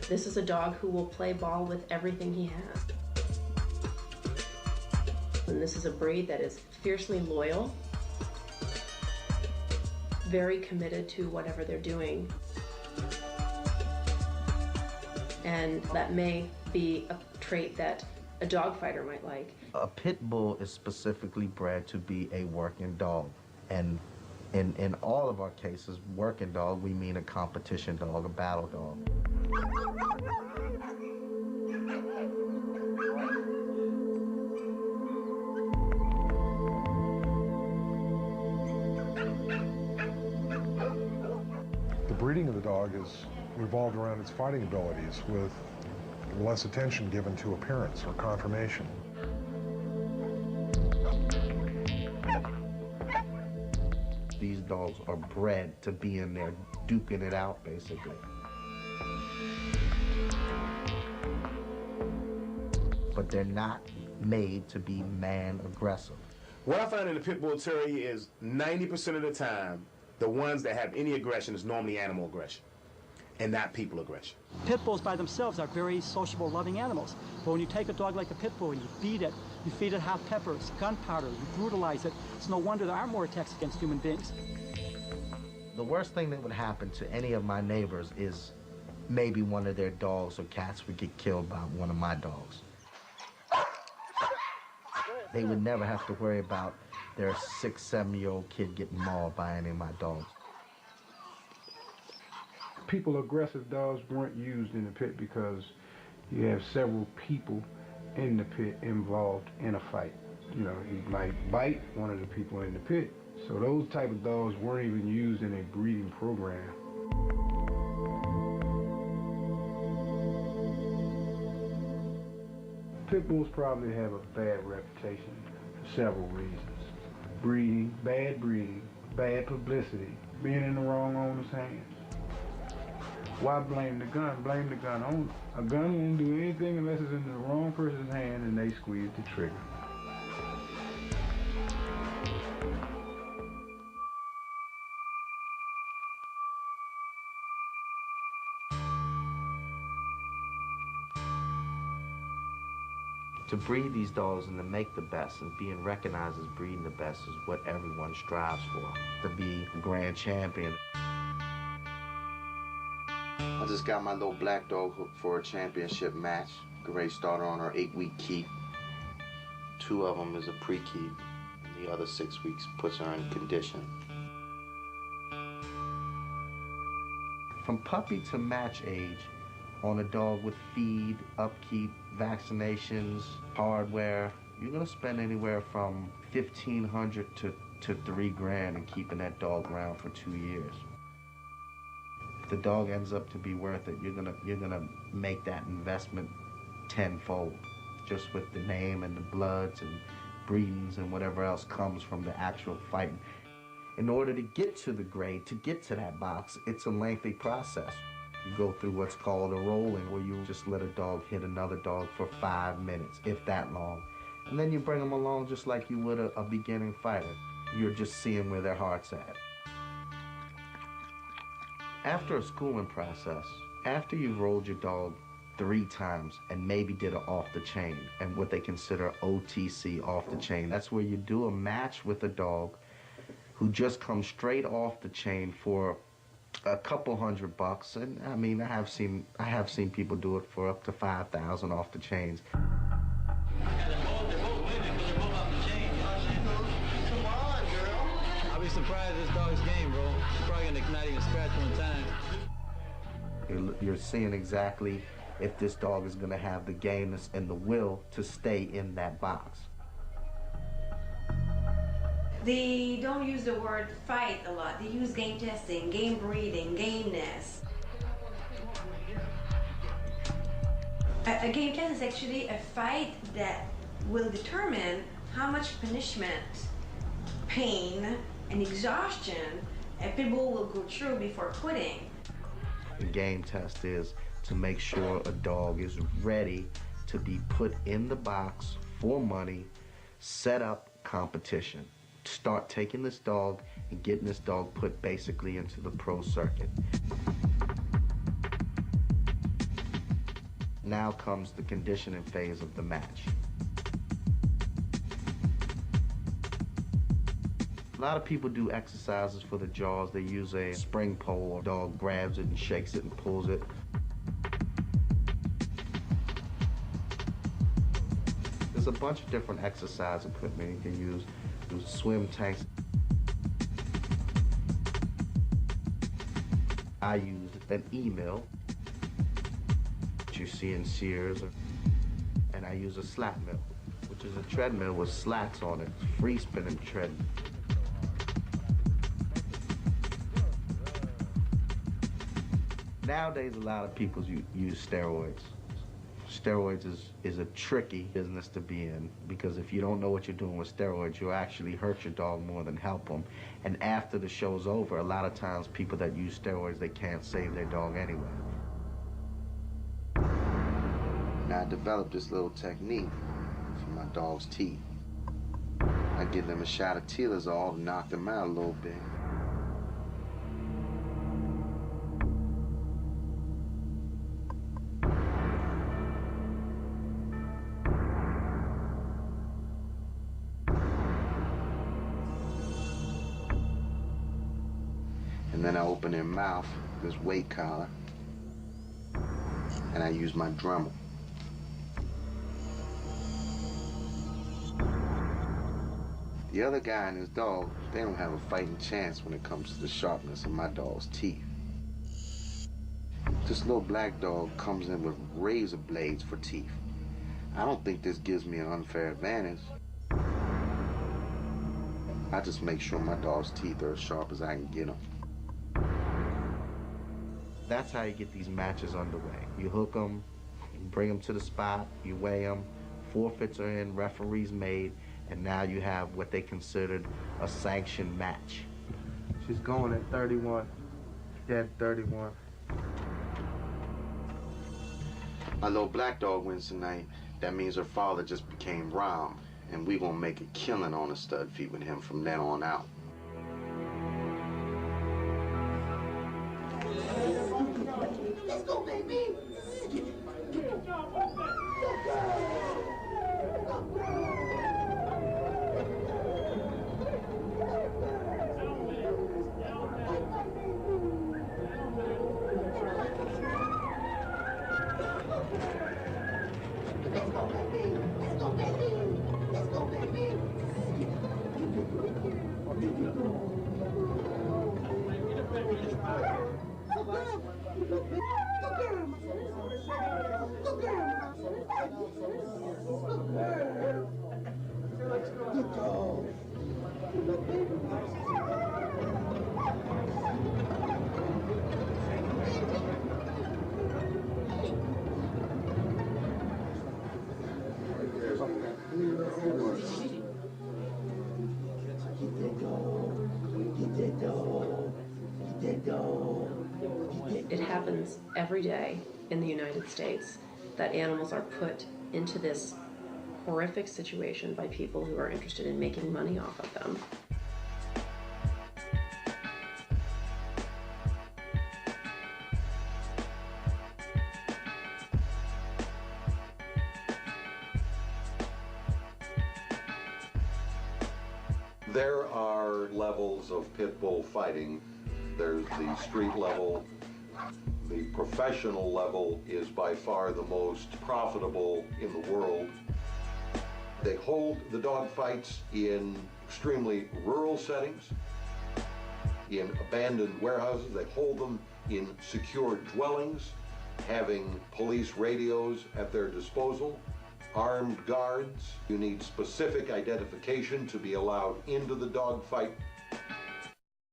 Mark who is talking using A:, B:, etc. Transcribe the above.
A: This is a dog who will play ball with everything he has. And this is a breed that is fiercely loyal, very committed to whatever they're doing. And that may be a trait that a dog fighter might like.
B: A pit bull is specifically bred to be a working dog. And in all of our cases, working dog, we mean a competition dog, a battle dog.
C: The breeding of the dog is revolved around its fighting abilities, with less attention given to appearance or conformation.
B: These dogs are bred to be in there duking it out, basically. But they're not made to be man aggressive.
D: What I find in the pit bull terrier is 90% of the time, the ones that have any aggression is normally animal aggression and not people aggression.
E: Pit bulls by themselves are very sociable, loving animals. But when you take a dog like a pit bull and you feed it hot peppers, gunpowder, you brutalize it, it's no wonder there are more attacks against human beings.
B: The worst thing that would happen to any of my neighbors is maybe one of their dogs or cats would get killed by one of my dogs. They would never have to worry about their 6-, 7-year-old kid getting mauled by any of my dogs.
F: People-aggressive dogs weren't used in the pit because you have several people in the pit involved in a fight. You know, he might bite one of the people in the pit. So those type of dogs weren't even used in a breeding program. Pit bulls probably have a bad reputation for several reasons. Breeding, bad publicity, being in the wrong owner's hands. Why blame the gun? Blame the gun owner. A gun won't do anything unless it's in the wrong person's hand and they squeeze the trigger.
B: To breed these dogs and to make the best and being recognized as breeding the best is what everyone strives for, to be a grand champion. I just got my little black dog hooked for a championship match. Gray started on her 8-week keep. 2 of them is a pre-keep. The other 6 weeks puts her in condition. From puppy to match age, on a dog with feed, upkeep, vaccinations, hardware, you're gonna spend anywhere from $1,500 to $3 grand in keeping that dog around for 2 years. If the dog ends up to be worth it, you're gonna make that investment tenfold, just with the name and the bloods and breedings and whatever else comes from the actual fighting. In order to get to the grade, to get to that box, it's a lengthy process. You go through what's called a rolling, where you just let a dog hit another dog for 5 minutes, if that long. And then you bring them along just like you would a beginning fighter. You're just seeing where their heart's at. After a schooling process, after you've rolled your dog 3 times and maybe did an off the chain, and what they consider OTC, off the chain, that's where you do a match with a dog who just comes straight off the chain for a couple $100, and I mean, I have seen people do it for up to 5,000 off the chains.
G: I'll be surprised this dog's game, bro. He's probably gonna not even scratch one time.
B: You're seeing exactly if this dog is gonna have the gameness and the will to stay in that box.
H: They don't use the word fight a lot. They use game testing, game breeding, gameness. A game test is actually a fight that will determine how much punishment, pain, and exhaustion a pit bull will go through before quitting.
B: The game test is to make sure a dog is ready to be put in the box for money, set up competition. Start taking this dog and getting this dog put basically into the pro circuit. Now comes the conditioning phase of the match. A lot of people do exercises for the jaws. They use a spring pole. Dog grabs it and shakes it and pulls it. There's a bunch of different exercise equipment you can use. There's swim tanks. I use an E-mill, which you see in Sears, and I use a slat mill, which is a treadmill with slats on it, free spinning treadmill. Nowadays, a lot of people use steroids. Steroids is a tricky business to be in, because if you don't know what you're doing with steroids, you'll actually hurt your dog more than help them. And after the show's over, a lot of times people that use steroids, they can't save their dog anyway. Now I developed this little technique for my dog's teeth. I give them a shot of Tilazol to knock them out a little bit. And then I open their mouth, this weight collar, and I use my Dremel. The other guy and his dog, they don't have a fighting chance when it comes to the sharpness of my dog's teeth. This little black dog comes in with razor blades for teeth. I don't think this gives me an unfair advantage. I just make sure my dog's teeth are as sharp as I can get them. That's how you get these matches underway. You hook them, you bring them to the spot, you weigh them, forfeits are in, referees made, and now you have what they considered a sanctioned match.
F: She's going at 31. Yeah, 31.
B: My little black dog wins tonight. That means her father just became Rom, and we gonna make a killing on the stud feet with him from then on out.
I: Let's go, baby!
A: It happens every day in the United States that animals are put into this horrific situation by people who are interested in making money off of them.
J: There are levels of pit bull fighting. There's the street level. The professional level is by far the most profitable in the world. They hold the dog fights in extremely rural settings, in abandoned warehouses. They hold them in secure dwellings, having police radios at their disposal, armed guards. You need specific identification to be allowed into the dog fight